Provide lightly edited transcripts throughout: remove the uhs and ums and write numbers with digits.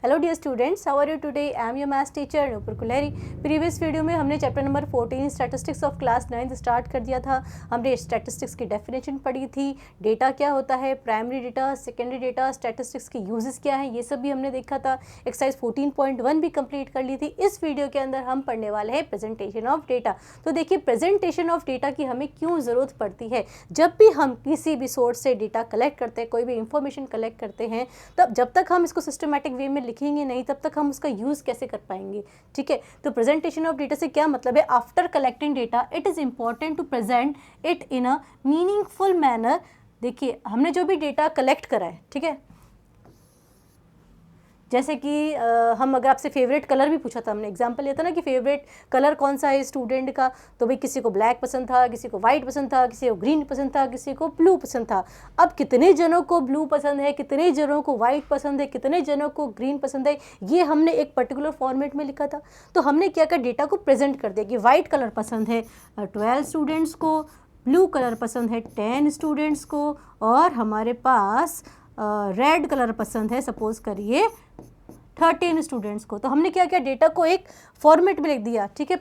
Hello dear students, how are you today? I am your maths teacher Nupur Kuleri. Previous video में हमने chapter number 14 statistics of class 9 start कर दिया था। हमने statistics की डेफिनेशन पढ़ी थी, डेटा क्या होता है, primary data, secondary data, statistics के यूजेस क्या हैं, ये सब भी हमने देखा था। एक्सरसाइज 14.1 भी कंप्लीट कर ली थी। इस वीडियो के अंदर हम पढ़ने वाले हैं प्रेजेंटेशन ऑफ डेटा। तो देखिए, प्रेजेंटेशन ऑफ डेटा की हमें क्यों ज़रूरत पड़ती है। जब भी हम किसी भी सोर्स से डेटा कलेक्ट करते हैं, कोई भी इंफॉर्मेशन कलेक्ट करते हैं, तब जब तक हम इसको सिस्टमैटिक वे में लिखेंगे नहीं, तब तक हम उसका यूज़ कैसे कर पाएंगे। ठीक है, तो प्रेजेंटेशन ऑफ डेटा से क्या मतलब है? After collecting data it is important to present it in a meaningful manner. देखिए, हमने जो भी डेटा कलेक्ट करा है, ठीक है, जैसे कि हम अगर आपसे फेवरेट कलर भी पूछा था, हमने एग्जांपल लिया था ना कि फेवरेट कलर कौन सा है स्टूडेंट का, तो भाई किसी को ब्लैक पसंद था, किसी को वाइट पसंद था, किसी को ग्रीन पसंद था, किसी को ब्लू पसंद था। अब कितने जनों को ब्लू पसंद है, कितने जनों को वाइट पसंद है, कितने जनों को ग्रीन पसंद है, ये हमने एक पर्टिकुलर फॉर्मेट में लिखा था। तो हमने क्या किया, डेटा को प्रेजेंट कर दिया कि वाइट कलर पसंद है 12 स्टूडेंट्स को, ब्लू कलर पसंद है 10 स्टूडेंट्स को, और हमारे पास रेड कलर पसंद है सपोज करिए 13 स्टूडेंट्स को। तो हमने क्या किया, डेटा को एक फॉर्मेट में लिख दिया। ठीक है,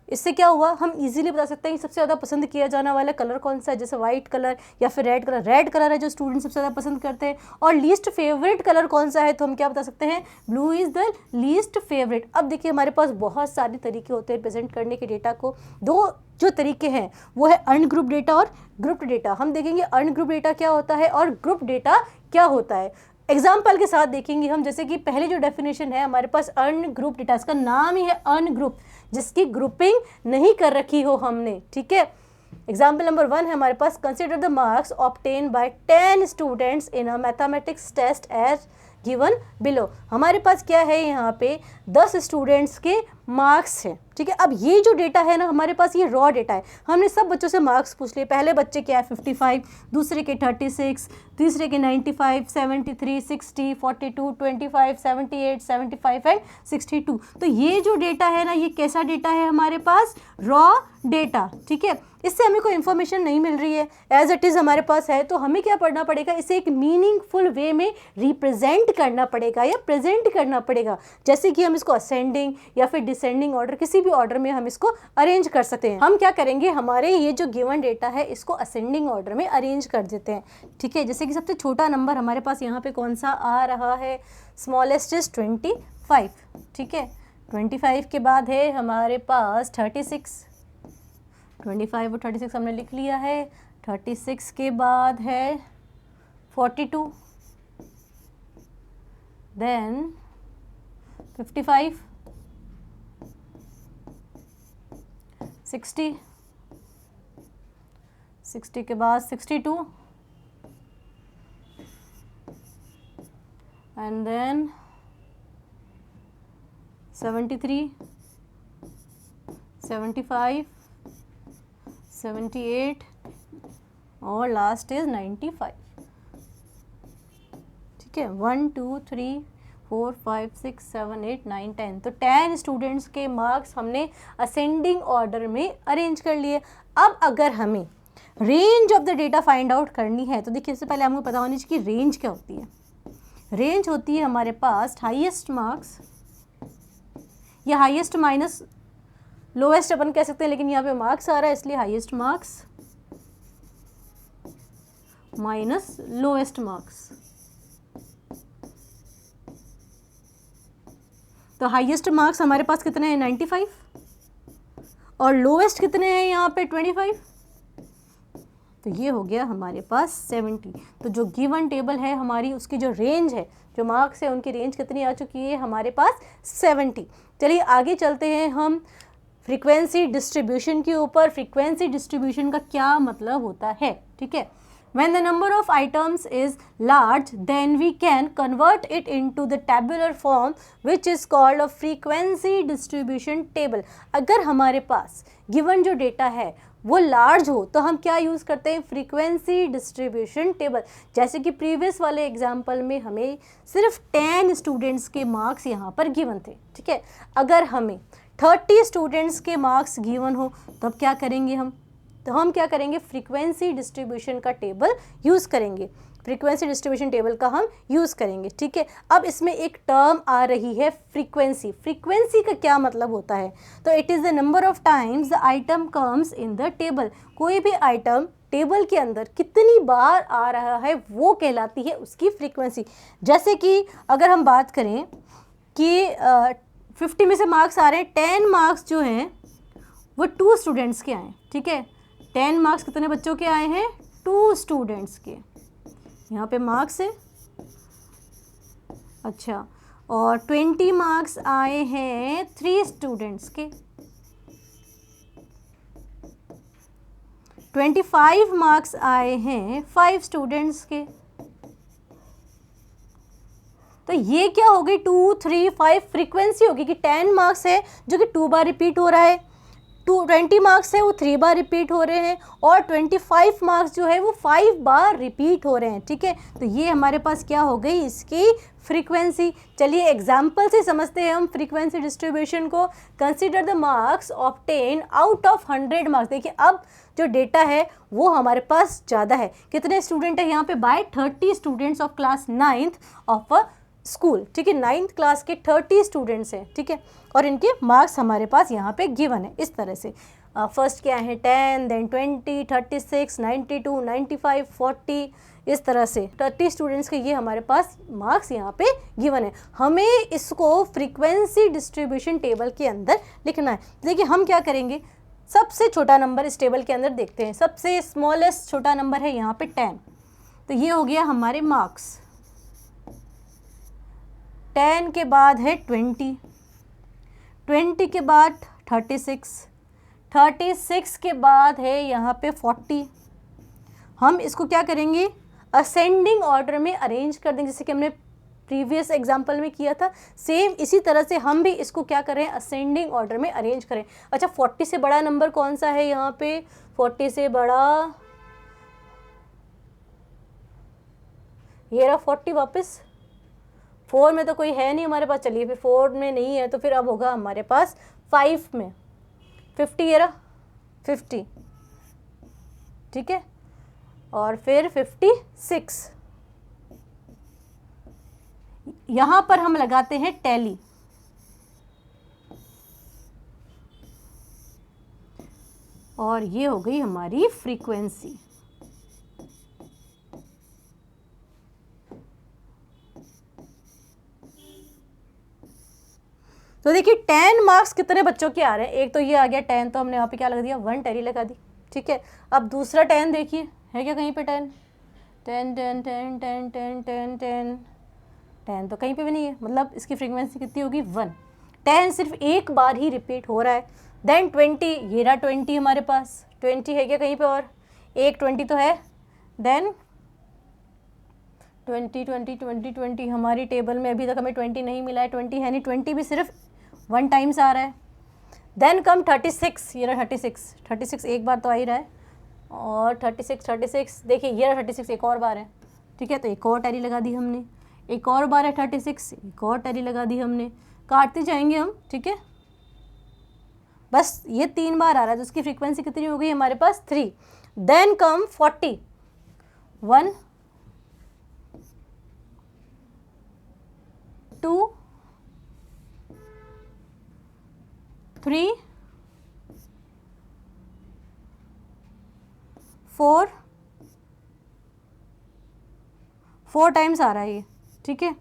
इससे क्या हुआ, हम इजीली बता सकते हैं कि सबसे ज़्यादा पसंद किया जाने वाला कलर कौन सा है, जैसे वाइट कलर या फिर रेड कलर। रेड कलर है जो स्टूडेंट सबसे ज़्यादा पसंद करते हैं। और लीस्ट फेवरेट कलर कौन सा है, तो हम क्या बता सकते हैं, blue is the least favourite. अब देखिए, हमारे पास बहुत सारे तरीके होते हैं प्रेजेंट करने के डेटा को। दो जो तरीके हैं वो है अनग्रुप डेटा और ग्रुप्ड डेटा। हम देखेंगे अनग्रुप डेटा क्या होता है और ग्रुप डेटा क्या होता है, एग्जाम्पल के साथ देखेंगे हम। जैसे कि पहले जो डेफिनेशन है हमारे पास अनग्रुप डेटा, इसका नाम ही है अनग्रुप, जिसकी ग्रुपिंग नहीं कर रखी हो हमने। ठीक है, एग्जाम्पल नंबर 1 है हमारे पास, consider the marks obtain by 10 students in a mathematics test as given below. हमारे पास क्या है, यहाँ पे 10 स्टूडेंट्स के मार्क्स हैं। ठीक है, अब ये जो डेटा है ना हमारे पास, ये रॉ डेटा है। हमने सब बच्चों से मार्क्स पूछ लिए। पहले बच्चे क्या है 55, दूसरे के 36, तीसरे के 95, 73, 60, 42, 25, 78, 75 एंड 62। तो ये जो डेटा है ना, ये कैसा डेटा है हमारे पास, रॉ डेटा। ठीक है, इससे हमें कोई इन्फॉर्मेशन नहीं मिल रही है, एज इट इज़ हमारे पास है। तो हमें क्या पढ़ना पड़ेगा, इसे एक मीनिंगफुल वे में रिप्रेजेंट करना पड़ेगा या प्रेजेंट करना पड़ेगा। जैसे कि हम इसको असेंडिंग या फिर डिसेंडिंग ऑर्डर, किसी भी ऑर्डर में हम इसको अरेंज कर सकते हैं। हम क्या करेंगे, हमारे ये जो गिवन डेटा है इसको असेंडिंग ऑर्डर में अरेंज कर देते हैं। ठीक है, जैसे कि सबसे छोटा नंबर हमारे पास यहाँ पे कौन सा आ रहा है, स्मॉलेस्ट इज 25। ठीक है, 25 के बाद है हमारे पास 36। 25 और 36 हमने लिख लिया है। 36 के बाद है 42, देन 55, 60, 60 के बाद 62, एंड देन 73, 75, 78 और लास्ट इज 95। ठीक है, 1 2 3 4 5 6 7 8 9 10। तो 10 स्टूडेंट्स के मार्क्स हमने असेंडिंग ऑर्डर में अरेंज कर लिए। अब अगर हमें range of the data find out करनी है, तो देखिए इससे पहले हमको पता होनी चाहिए कि रेंज क्या होती है। रेंज होती है हमारे पास हाईएस्ट मार्क्स या हाईएस्ट माइनस लोएस्ट अपन कह सकते हैं, लेकिन यहाँ पे मार्क्स आ रहा है इसलिए highest marks minus lowest marks. तो हाईएस्ट मार्क्स हमारे पास कितने हैं, 95, और लोएस्ट कितने हैं यहाँ पे 25। तो ये हो गया हमारे पास 70। तो जो गिवन टेबल है हमारी, उसकी जो रेंज है, जो मार्क्स है उनकी रेंज कितनी आ चुकी है हमारे पास, 70। चलिए आगे चलते हैं हम फ्रीक्वेंसी डिस्ट्रीब्यूशन के ऊपर। फ्रीक्वेंसी डिस्ट्रीब्यूशन का क्या मतलब होता है, ठीक है, when the number of items is large then we can convert it into the tabular form which is called a frequency distribution table। अगर हमारे पास given जो डेटा है वो लार्ज हो तो हम क्या यूज़ करते हैं, फ्रीक्वेंसी डिस्ट्रीब्यूशन टेबल। जैसे कि प्रीवियस वाले एग्जाम्पल में हमें सिर्फ 10 स्टूडेंट्स के मार्क्स यहाँ पर गिवन थे। ठीक है, अगर हमें 30 स्टूडेंट्स के मार्क्स गिवन हो तो अब क्या करेंगे हम, तो हम क्या करेंगे, फ्रीक्वेंसी डिस्ट्रीब्यूशन का टेबल यूज़ करेंगे। फ्रीक्वेंसी डिस्ट्रीब्यूशन टेबल का हम यूज़ करेंगे, ठीक है। अब इसमें एक टर्म आ रही है फ्रीक्वेंसी। फ्रीक्वेंसी का क्या मतलब होता है? तो it is the number of times the item comes in the table. कोई भी आइटम टेबल के अंदर कितनी बार आ रहा है वो कहलाती है उसकी फ्रीक्वेंसी। जैसे कि अगर हम बात करें कि 50 में से मार्क्स आ रहे हैं, 10 मार्क्स जो हैं वो 2 स्टूडेंट्स के आए, ठीक है। 10 मार्क्स कितने बच्चों के आए हैं? 2 स्टूडेंट्स के। यहाँ पे मार्क्स है, अच्छा। और 20 मार्क्स आए हैं 3 स्टूडेंट्स के। 25 मार्क्स आए हैं 5 स्टूडेंट्स के। तो ये क्या हो गई? 2, 3, 5 फ्रीक्वेंसी होगी कि 10 मार्क्स है जो कि 2 बार रिपीट हो रहा है, 20 मार्क्स है वो 3 बार रिपीट हो रहे हैं, और 25 मार्क्स जो है वो 5 बार रिपीट हो रहे हैं, ठीक है। तो ये हमारे पास क्या हो गई? इसकी फ्रीक्वेंसी। चलिए एग्जाम्पल से समझते हैं हम फ्रीक्वेंसी डिस्ट्रीब्यूशन को। Consider the marks obtain out of 100 marks. देखिए अब जो डेटा है वो हमारे पास ज़्यादा है। कितने स्टूडेंट है यहाँ पे? By 30 students of class 9th of a school, ठीक है। 9th क्लास के 30 स्टूडेंट्स हैं, ठीक है। और इनके मार्क्स हमारे पास यहाँ पे गिवन है इस तरह से। फर्स्ट क्या है? 10, देन 20, 36, 92, 95, 40, इस तरह से 30 स्टूडेंट्स के ये हमारे पास मार्क्स यहाँ पे गिवन है। हमें इसको फ्रीक्वेंसी डिस्ट्रीब्यूशन टेबल के अंदर लिखना है। देखिए हम क्या करेंगे, सबसे छोटा नंबर इस टेबल के अंदर देखते हैं। सबसे स्मॉलेस्ट छोटा नंबर है यहाँ पे 10, तो ये हो गया हमारे मार्क्स। 10 के बाद है 20, 20 के बाद 36, 36 के बाद है यहाँ पे 40। हम इसको क्या करेंगे? असेंडिंग ऑर्डर में अरेंज कर देंगे, जैसे कि हमने प्रीवियस एग्जाम्पल में किया था। सेम इसी तरह से हम भी इसको क्या करें? असेंडिंग ऑर्डर में अरेंज करें। अच्छा 40 से बड़ा नंबर कौन सा है यहाँ पे? 40 से बड़ा ये रहा 40। वापस 4 में तो कोई है नहीं हमारे पास, चलिए फिर 4 में नहीं है तो फिर अब होगा हमारे पास 5 में 50, ये रहा 50, ठीक है। और फिर 56। यहाँ पर हम लगाते हैं टैली, और ये हो गई हमारी फ्रीक्वेंसी। तो देखिए 10 मार्क्स कितने बच्चों के आ रहे हैं? एक तो ये आ गया 10, तो हमने यहाँ पे क्या लगा दिया? 1 टैली लगा दी, ठीक है। अब दूसरा 10 देखिए, है क्या कहीं पे 10? 10 10 10 10 10 10 10 10 तो कहीं पे भी नहीं है, मतलब इसकी फ्रीक्वेंसी कितनी होगी? 1। 10 सिर्फ एक बार ही रिपीट हो रहा है। देन 20, ये रहा 20 हमारे पास। 20 है क्या कहीं पे? और एक 20 तो है। देन 20 20 20 20 हमारी टेबल में अभी तक हमें 20 नहीं मिला है, 20 है नहीं, 20 भी सिर्फ 1 टाइम्स आ रहा है। देन कम 36, ये रहा 36, 36 एक बार तो आ ही रहा है। और 36 देखिए ये रहा 36 एक और बार है, ठीक है। तो एक और टैली लगा दी हमने, एक और बार है 36, एक और टैली लगा दी हमने। काटते जाएंगे हम, ठीक है। बस ये 3 बार आ रहा है, तो उसकी फ्रीक्वेंसी कितनी हो गई हमारे पास? 3। देन कम 40, 1 2 3 4 टाइम्स आ रहा है ये, ठीक है।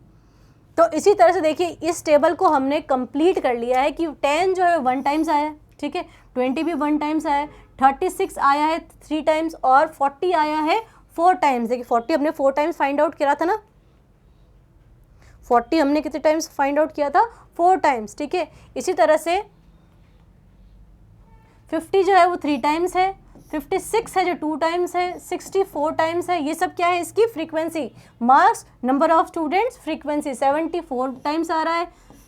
तो इसी तरह से देखिए इस टेबल को हमने कंप्लीट कर लिया है कि 10 जो है 1 टाइम्स आया है, ठीक है। 20 भी 1 टाइम्स आया है, 36 आया है 3 टाइम्स, और 40 आया है 4 टाइम्स। देखिए 40 हमने 4 टाइम्स फाइंड आउट किया था ना, 40 हमने कितने टाइम्स फाइंड आउट किया था? 4 टाइम्स, ठीक है। इसी तरह से 50 जो है वो 3 टाइम्स है, 56 है जो 2 टाइम्स है, 64 टाइम्स है। ये सब क्या है? इसकी frequency. Marks, number of students, frequency. 74 times आ रहा है,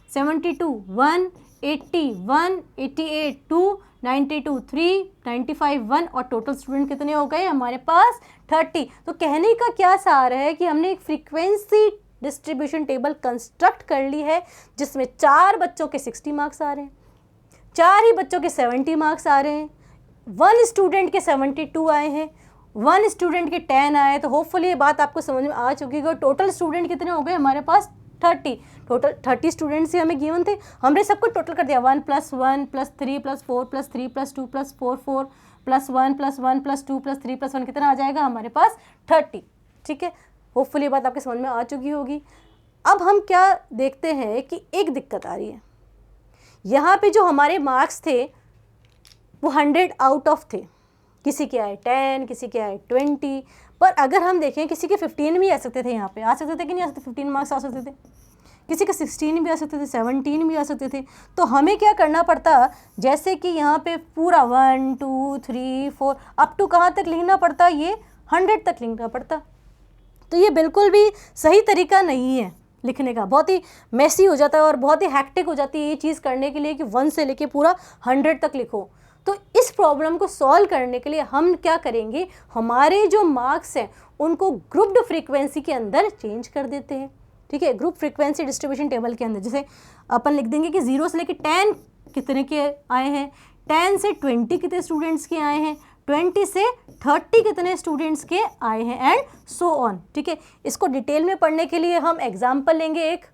72 1, 80 1, 88 2, 92 3, 95 1, और टोटल स्टूडेंट कितने हो गए हमारे पास? 30। तो कहने का क्या सार है कि हमने एक फ्रीक्वेंसी डिस्ट्रीब्यूशन टेबल कंस्ट्रक्ट कर ली है जिसमें 4 बच्चों के 60 मार्क्स आ रहे हैं, 4 ही बच्चों के 70 मार्क्स आ रहे हैं, 1 स्टूडेंट के 72 आए हैं, 1 स्टूडेंट के 10 आए, तो होपफुली ये बात आपको समझ में आ चुकी है। टोटल स्टूडेंट कितने हो गए हमारे पास? 30। टोटल 30 स्टूडेंट्स ही हमें गिवन थे, हमने सबको टोटल कर दिया। 1 + 1 + 3 + 4 + 3 + 2 + 4 4 + 1 + 1 + 2 + 3 + 1 कितना आ जाएगा हमारे पास? 30। ठीक है, होपफुली बात आपके समझ में आ चुकी होगी। अब हम क्या देखते हैं कि एक दिक्कत आ रही है, यहाँ पे जो हमारे मार्क्स थे वो 100 आउट ऑफ थे, किसी के आए 10, किसी के आए 20, पर अगर हम देखें किसी के 15 भी आ सकते थे, यहाँ पे आ सकते थे कि नहीं आ सकते? 15 मार्क्स आ सकते थे, किसी के 16 भी आ सकते थे, 17 भी आ सकते थे। तो हमें क्या करना पड़ता, जैसे कि यहाँ पे पूरा 1 2 3 4 अप टू कहाँ तक लिखना पड़ता? ये 100 तक लिखना पड़ता। तो ये बिल्कुल भी सही तरीका नहीं है लिखने का, बहुत ही मैसी हो जाता है और बहुत ही हैक्टिक हो जाती है ये चीज़ करने के लिए कि 1 से लेके पूरा 100 तक लिखो। तो इस प्रॉब्लम को सॉल्व करने के लिए हम क्या करेंगे, हमारे जो मार्क्स हैं उनको ग्रुप्ड फ्रीक्वेंसी के अंदर चेंज कर देते हैं। ठीक है, ग्रुप फ्रीक्वेंसी डिस्ट्रीब्यूशन टेबल के अंदर जैसे अपन लिख देंगे कि 0 से लेके 10 कितने के आए हैं, 10 से 20 कितने स्टूडेंट्स के आए हैं, 20 से 30 कितने स्टूडेंट्स के आए हैं, एंड सो ऑन। ठीक है, इसको डिटेल में पढ़ने के लिए हम एग्जाम्पल लेंगे। एक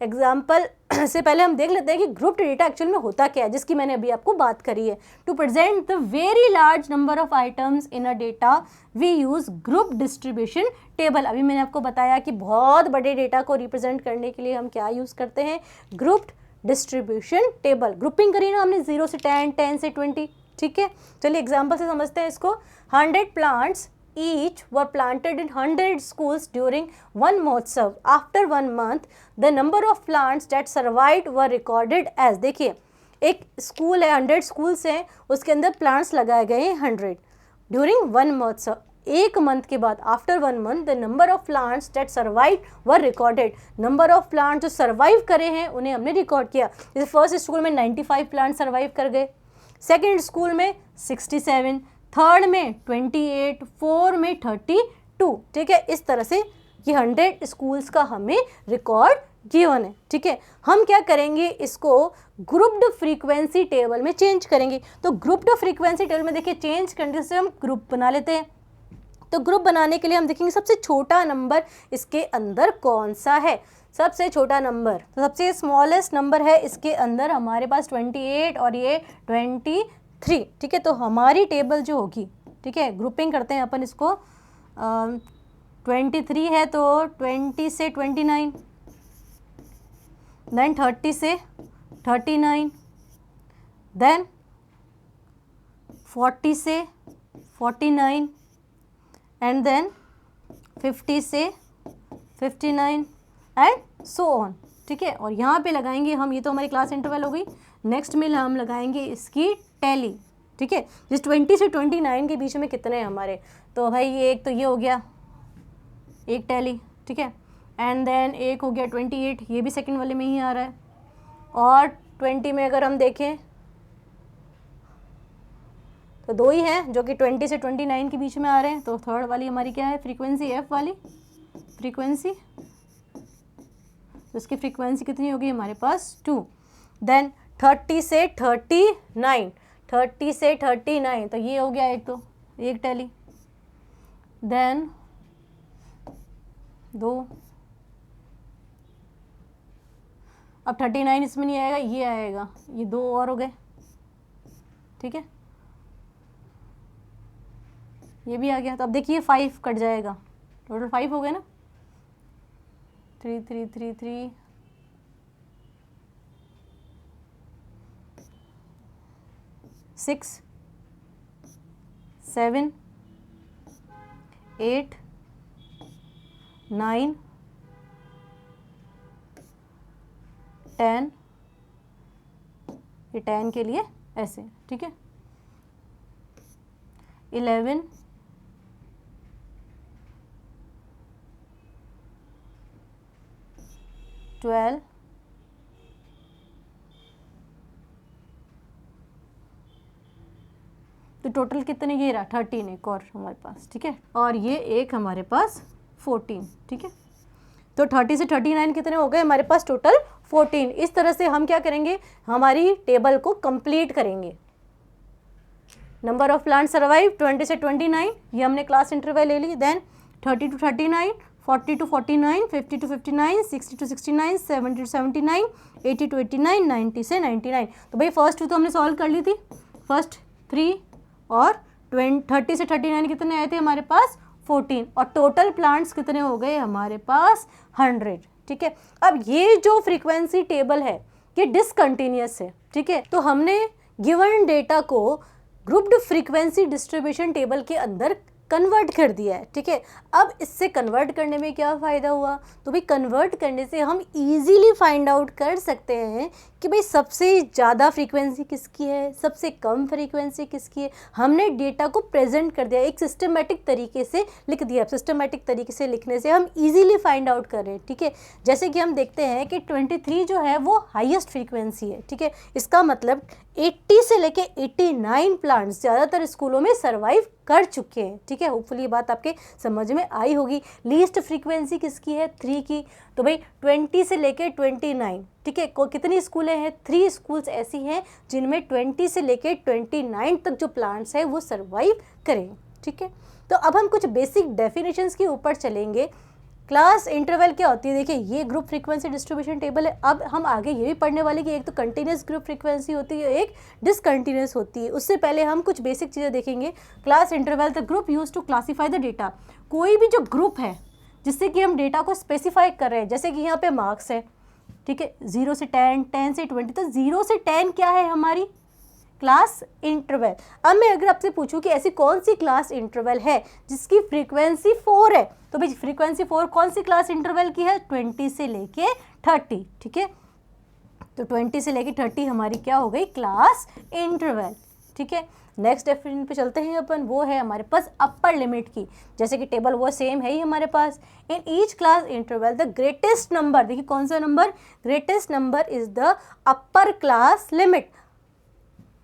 एग्जाम्पल से पहले हम देख लेते हैं कि ग्रुप्ड डेटा एक्चुअल में होता क्या है, जिसकी मैंने अभी आपको बात करी है। To present the very large number of items in a data we use group distribution table. अभी मैंने आपको बताया कि बहुत बड़े डेटा को रिप्रेजेंट करने के लिए हम क्या यूज़ करते हैं? Grouped distribution table. ग्रुपिंग करी ना हमने 0 से 10, 10 से 20। ठीक है, चलिए एग्जाम्पल से समझते हैं इसको। 100 plants each were planted in 100 schools during one Mahotsav. After 1 month, the number of plants that survived were recorded as, देखिए एक स्कूल है, 100 स्कूल्स हैं, उसके अंदर प्लांट्स लगाए गए हैं 100 ड्यूरिंग 1 Mahotsav। एक मंथ के बाद, after 1 month, the number of plants that survive were recorded. Number of plant जो सर्वाइव करे हैं उन्हें हमने रिकॉर्ड किया। जैसे फर्स्ट स्कूल में 95 प्लांट सर्वाइव कर गए, सेकेंड स्कूल में 67, थर्ड में 28, फोर में 32। ठीक है, इस तरह से ये 100 स्कूल्स का हमें रिकॉर्ड गिवन है। ठीक है, हम क्या करेंगे, इसको ग्रुप्ड फ्रीक्वेंसी टेबल में चेंज करेंगे। तो ग्रुप्ड फ्रीक्वेंसी टेबल में देखिए चेंज करने से हम ग्रुप बना लेते हैं। तो ग्रुप बनाने के लिए हम देखेंगे सबसे छोटा नंबर इसके अंदर कौन सा है। सबसे छोटा नंबर, तो सबसे स्मॉलेस्ट नंबर है इसके अंदर हमारे पास 28 और ये 23। ठीक है, तो हमारी टेबल जो होगी, ठीक है, ग्रुपिंग करते हैं अपन इसको। 23 है तो 20 से 29, देन 30 से 39, देन 40 से 49, एंड देन 50 से 59 एंड सो ऑन। ठीक है, और यहाँ पे लगाएंगे हम, ये तो हमारी क्लास इंटरवल हो गई। नेक्स्ट में हम लगाएंगे इसकी टैली। ठीक है, जिस 20 से 29 के बीच में कितने हैं हमारे, तो भाई ये एक तो ये हो गया एक टैली। ठीक है, एंड देन एक हो गया 28, ये भी सेकंड वाले में ही आ रहा है। और 20 में अगर हम देखें तो 2 ही हैं जो कि 20 से 29 के बीच में आ रहे हैं। तो थर्ड वाली हमारी क्या है, फ्रीक्वेंसी, एफ वाली फ्रीक्वेंसी। तो इसकी फ्रीक्वेंसी कितनी होगी हमारे पास, 2। देन 30 से 39, 30 से 39, तो ये हो गया एक, तो एक टैली। देन 2, अब 39 इसमें नहीं आएगा, ये आएगा, ये 2 और हो गए। ठीक है, ये भी आ गया। तो अब देखिए 5 कट जाएगा, टोटल 5 हो गए ना। 3 3 3 3, 6 7 8 9 10, ये 10 के लिए ऐसे। ठीक है, 11 12 तो टोटल कितने ये रहा, 13 एक और हमारे पास। ठीक है, और ये एक हमारे पास 14। ठीक है, तो 30 से 39 कितने हो गए हमारे पास, टोटल 14। इस तरह से हम क्या करेंगे, हमारी टेबल को कंप्लीट करेंगे। नंबर ऑफ प्लांट सर्वाइव 20 से 29, ये हमने क्लास इंटरवल ले ली। Then 30 to 39, 40 to 49, 50 to 59, 60 to 69, 70 to 79, 80 to 89, 90 से 99। तो भाई फर्स्ट तो हमने सॉल्व कर ली थी, फर्स्ट 3 और 30 से 39 कितने आए थे हमारे पास 14, और टोटल प्लांट्स कितने हो गए हमारे पास 100। ठीक है, अब ये जो फ्रीक्वेंसी टेबल है ये डिसकंटिन्यूअस है। ठीक है, तो हमने गिवन डेटा को ग्रुप्ड फ्रीक्वेंसी डिस्ट्रीब्यूशन टेबल के अंदर कन्वर्ट कर दिया है। ठीक है, अब इससे कन्वर्ट करने में क्या फ़ायदा हुआ, तो भाई कन्वर्ट करने से हम इजीली फाइंड आउट कर सकते हैं कि भाई सबसे ज़्यादा फ्रीक्वेंसी किसकी है, सबसे कम फ्रीक्वेंसी किसकी है। हमने डेटा को प्रेजेंट कर दिया, एक सिस्टमेटिक तरीके से लिख दिया। सिस्टमेटिक तरीके से लिखने से हम इजीली फाइंड आउट कर रहे हैं। ठीक है, जैसे कि हम देखते हैं कि 23 जो है वो हाईएस्ट फ्रीक्वेंसी है। ठीक है, इसका मतलब 80 से लेके 89 प्लांट्स ज़्यादातर स्कूलों में सर्वाइव कर चुके हैं। ठीक है, होपफुली ये बात आपके समझ में आई होगी। लीस्ट फ्रीक्वेंसी किसकी है 3 की, तो भाई 20 से लेके 29। ठीक है, कितनी स्कूलें हैं, 3 स्कूल्स ऐसी हैं जिनमें 20 से लेके 29 तक जो प्लांट्स है वो सर्वाइव करें। ठीक है, तो अब हम कुछ बेसिक डेफिनेशंस के ऊपर चलेंगे। क्लास इंटरवल क्या होती है, देखिए ये ग्रुप फ्रीक्वेंसी डिस्ट्रीब्यूशन टेबल है। अब हम आगे ये भी पढ़ने वाले कि एक तो कंटिन्यूस ग्रुप फ्रीक्वेंसी होती है, एक डिसकंटिन्यूस होती है। उससे पहले हम कुछ बेसिक चीज़ें देखेंगे। Class interval the group use to classify the data. कोई भी जो ग्रुप है जिससे कि हम डेटा को स्पेसिफाई कर रहे हैं, जैसे कि यहाँ पे मार्क्स है। ठीक है, 0 से 10, 10 से 20, तो 0 से 10 क्या है हमारी क्लास इंटरवल। अब मैं अगर आपसे पूछूं कि ऐसी कौन सी क्लास इंटरवल है जिसकी फ्रीक्वेंसी 4 है, तो भाई फ्रीक्वेंसी 4 कौन सी क्लास इंटरवल की है, 20 से लेके 30। ठीक है, तो 20 से लेके 30 हमारी क्या हो गई क्लास इंटरवल। ठीक है, नेक्स्ट डेफिनेशन पे चलते हैं अपन, वो है हमारे पास अपर लिमिट की। जैसे कि टेबल वो सेम है ही हमारे पास। In each class interval the greatest number, देखिए कौन सा नंबर, greatest number is the upper class limit.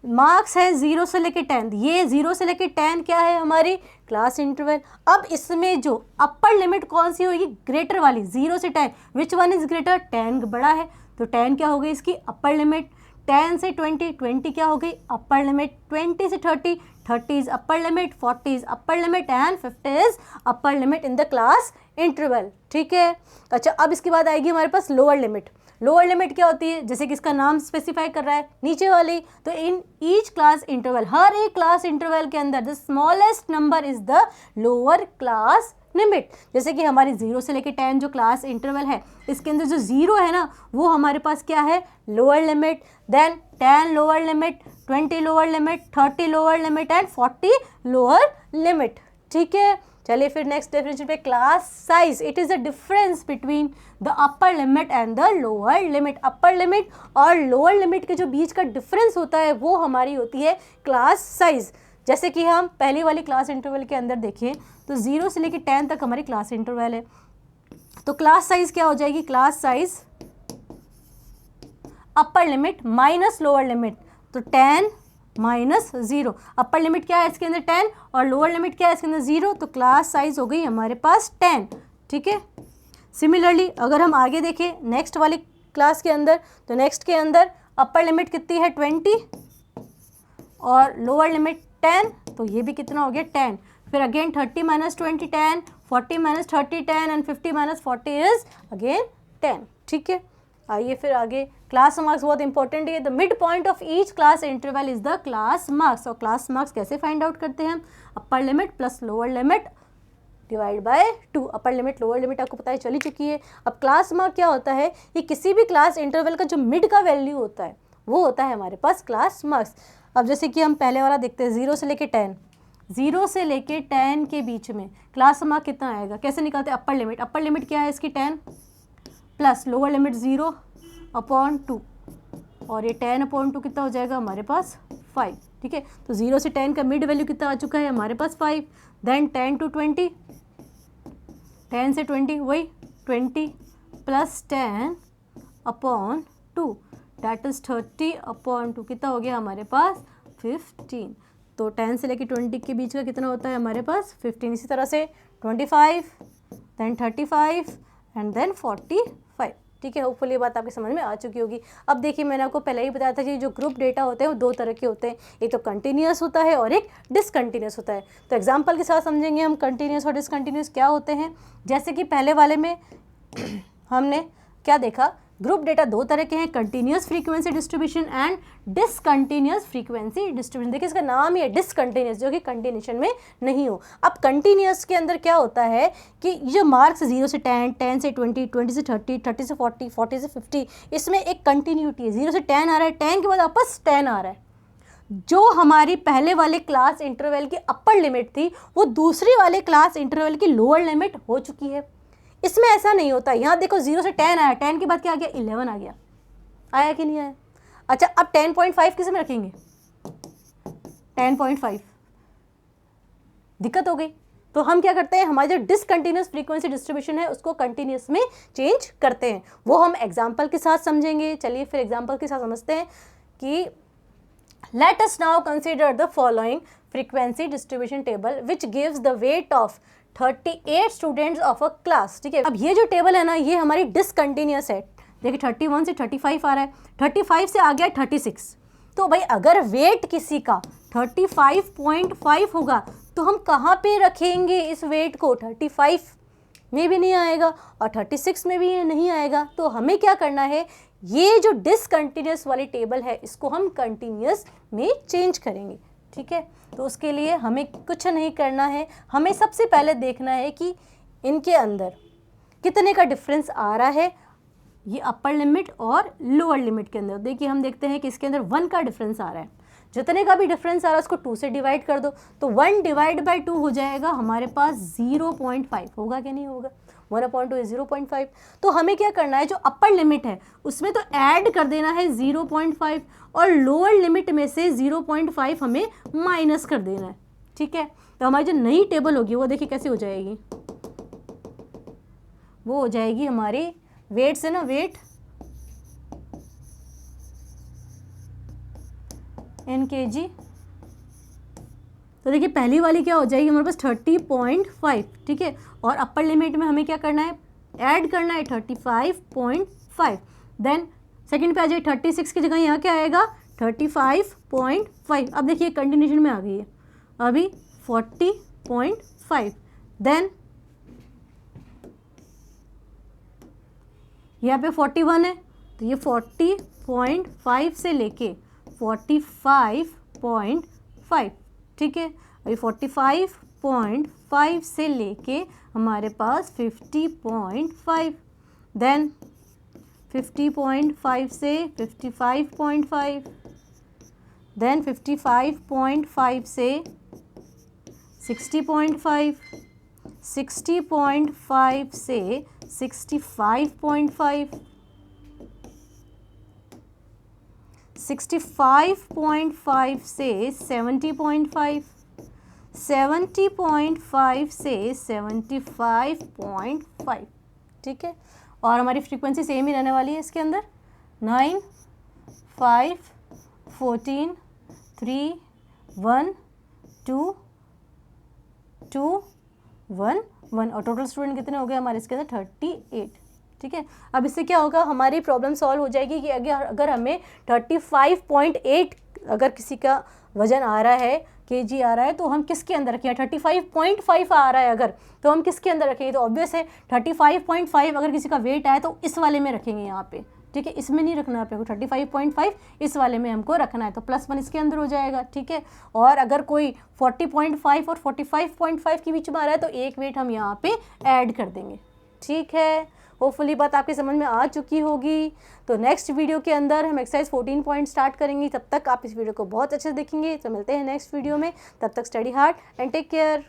Marks है 0 से लेके 10, ये 0 से लेके 10 क्या है हमारी क्लास इंटरवल। अब इसमें जो अपर लिमिट कौन सी होगी, ग्रेटर वाली 0 से 10, विच वन इज ग्रेटर, 10 बड़ा है, तो 10 क्या हो गई इसकी अपर लिमिट। 10 से 20, 20 क्या हो गई अपर लिमिट। 20 से 30, 30 is upper limit, 40 is upper limit and 50 is upper limit in the class interval. ठीक है, अच्छा अब इसके बाद आएगी हमारे पास लोअर लिमिट। लोअर लिमिट क्या होती है, जैसे कि इसका नाम स्पेसिफाई कर रहा है नीचे वाली, तो इन ईच क्लास इंटरवल, हर एक क्लास इंटरवल के अंदर the smallest number is the lower class limit. जैसे कि हमारी 0 से लेके 10 जो क्लास इंटरवल है, इसके अंदर जो 0 है ना वो हमारे पास क्या है lower limit. Then 10 lower limit, 20 lower limit, 30 lower limit and 40 lower limit. ठीक है, चलिए फिर नेक्स्ट डेफिनेशन पे, class size it is the difference between the upper limit and the lower limit. Upper limit और लोअर लिमिट के जो बीच का difference होता है वो हमारी होती है क्लास साइज। जैसे कि हम पहली वाली क्लास इंटरवल के अंदर देखें तो 0 से लेकर 10 तक हमारी क्लास इंटरवल है, तो क्लास साइज क्या हो जाएगी, class size upper limit minus lower limit, तो 10 माइनस 0। अपर लिमिट क्या है इसके अंदर 10 और लोअर लिमिट क्या है इसके अंदर 0, तो क्लास साइज हो गई हमारे पास 10। ठीक है, सिमिलरली अगर हम आगे देखें नेक्स्ट वाली क्लास के अंदर, तो नेक्स्ट के अंदर अपर लिमिट कितनी है 20 और लोअर लिमिट 10, तो ये भी कितना हो गया 10। फिर again 30 minus 20 10, 40 minus 30 10 and 50 minus 40 is again 10। ठीक है, आइए फिर आगे, क्लास मार्क्स बहुत इंपॉर्टेंट है। The mid point of each class interval is the class marks. और क्लास मार्क्स कैसे फाइंड आउट करते हैं, upper limit plus lower limit divide by 2। Upper limit lower limit आपको पता है चली चुकी है। अब क्लास मार्क क्या होता है, ये किसी भी क्लास इंटरवल का जो मिड का वैल्यू होता है वो होता है हमारे पास क्लास मार्क्स। अब जैसे कि हम पहले वाला देखते हैं 0 से लेके 10, 0 से लेके 10 के बीच में क्लास मार्क कितना आएगा, कैसे निकालते हैं, अपर लिमिट, अपर लिमिट क्या है इसकी 10 प्लस लोअर लिमिट 0 अपॉन 2, और ये 10 अपॉन 2 कितना हो जाएगा हमारे पास 5। ठीक है, तो 0 से 10 का मिड वैल्यू कितना आ चुका है हमारे पास 5। देन 10 to 20, 10 से 20 वही 20 plus 10 upon 2 that is 30 upon 2, कितना हो गया हमारे पास 15। तो 10 से लेके 20 के बीच का कितना होता है हमारे पास 15। इसी तरह से 25, देन 35 एंड देन 45। ठीक है, होपफुली ये बात आपके समझ में आ चुकी होगी। अब देखिए, मैंने आपको पहले ही बताया था कि जो ग्रुप डेटा होते हैं वो दो तरह के होते हैं, एक तो कंटिन्यूस होता है और एक डिसकंटिन्यूस होता है। तो एग्जांपल के साथ समझेंगे हम कंटिन्यूस और डिसकंटिन्यूस क्या होते हैं। जैसे कि पहले वाले में हमने क्या देखा, ग्रुप डेटा दो तरह के हैं, continuous frequency distribution and discontinuous frequency distribution. देखिए इसका नाम ही है डिसकंटिन्यूस, जो कि कंटिन्यूशन में नहीं हो। अब कंटिन्यूस के अंदर क्या होता है कि ये जो मार्क्स 0 से 10, 10 से 20, 20 से 30, 30 से 40, 40 से 50, इसमें एक कंटिन्यूटी है। 0 से 10 आ रहा है, 10 के बाद वापस 10 आ रहा है। जो हमारी पहले वाले क्लास इंटरवल की अपर लिमिट थी वो दूसरी वाले क्लास इंटरवल की लोअर लिमिट हो चुकी है। इसमें ऐसा नहीं होता। यहाँ देखो 0 से 10 आया, 10 के बाद क्या आ गया, 11 आ गया, आया कि नहीं आया। अच्छा, अब 10.5 किस में रखेंगे, 10.5, दिक्कत हो गई। तो हम क्या करते हैं, हमारी जो डिसकंटिन्यूस फ्रीक्वेंसी डिस्ट्रीब्यूशन है उसको कंटिन्यूस में चेंज करते हैं। वो हम एग्जाम्पल के साथ समझेंगे। चलिए फिर एग्जाम्पल के साथ समझते हैं कि let us now consider the following frequency distribution table which gives the weight of 38 students of a class। ठीक है, अब ये जो टेबल है ना, ये हमारी डिसकंटिन्यूस है। देखिए 31 से 35 आ रहा है, 35 से आ गया 36। तो भाई अगर वेट किसी का 35.5 होगा तो हम कहाँ पे रखेंगे इस वेट को, 35 में भी नहीं आएगा और 36 में भी नहीं आएगा। तो हमें क्या करना है, ये जो डिसकंटिन्यूस वाली टेबल है इसको हम कंटिन्यूस में चेंज करेंगे। ठीक है, तो उसके लिए हमें कुछ नहीं करना है, हमें सबसे पहले देखना है कि इनके अंदर कितने का डिफरेंस आ रहा है, ये अपर लिमिट और लोअर लिमिट के अंदर। देखिए हम देखते हैं कि इसके अंदर 1 का डिफरेंस आ रहा है। जितने का भी डिफरेंस आ रहा है उसको 2 से डिवाइड कर दो, तो 1 डिवाइड बाई 2 हो जाएगा हमारे पास 0.5। होगा कि नहीं होगा, 1/2 is 0.5। तो हमें क्या करना है, जो अपर लिमिट है उसमें तो ऐड कर देना है 0.5 और लोअर लिमिट में से 0.5 हमें माइनस कर देना है। ठीक है, तो हमारी जो नई टेबल होगी वो देखिए कैसे हो जाएगी, वो हो जाएगी हमारी वेट से ना, वेट इन kg। तो देखिए पहली वाली क्या हो जाएगी हमारे पास 30.5। ठीक है, और अपर लिमिट में हमें क्या करना है, ऐड करना है 35.5। देन सेकंड पे आ जाए 36 की जगह यहाँ क्या आएगा 35.5। अब देखिए कंटिन्यूशन में आ गई है अभी 40.5। देन यहाँ पे 41 है तो ये 40.5 से लेके 45.5। ठीक है, अभी 45.5 से लेके हमारे पास 50.5। देन 50.5 से 55.5। देन 55.5 से 60.5। 60.5 से 65.5। 65.5 से 70.5। 70.5 से 75.5। ठीक है, और हमारी फ्रीक्वेंसी सेम ही रहने वाली है इसके अंदर, 9, 5, 14, 3, 1, 2, 2, 1, 1 और टोटल स्टूडेंट कितने हो गए हमारे इसके अंदर 38। ठीक है, अब इससे क्या होगा, हमारी प्रॉब्लम सॉल्व हो जाएगी कि अगर हमें 35.8 अगर किसी का वजन आ रहा है, kg आ रहा है, तो हम किसके अंदर रखें, 35.5 आ रहा है अगर, तो हम किसके अंदर रखेंगे, तो ऑब्वियस है 35.5 अगर किसी का वेट आए तो इस वाले में रखेंगे यहाँ पे। ठीक है, इसमें नहीं रखना है आपको, 35.5 इस वाले में हमको रखना है, तो +1 इसके अंदर हो जाएगा। ठीक है, और अगर कोई 40.5 और 45.5 के बीच में आ रहा है तो एक वेट हम यहाँ पे ऐड कर देंगे। ठीक है, होपफुली बात आपके समझ में आ चुकी होगी। तो नेक्स्ट वीडियो के अंदर हम एक्सरसाइज 14 पॉइंट स्टार्ट करेंगे। तब तक आप इस वीडियो को बहुत अच्छे से देखेंगे। तो मिलते हैं नेक्स्ट वीडियो में, तब तक study hard and take care.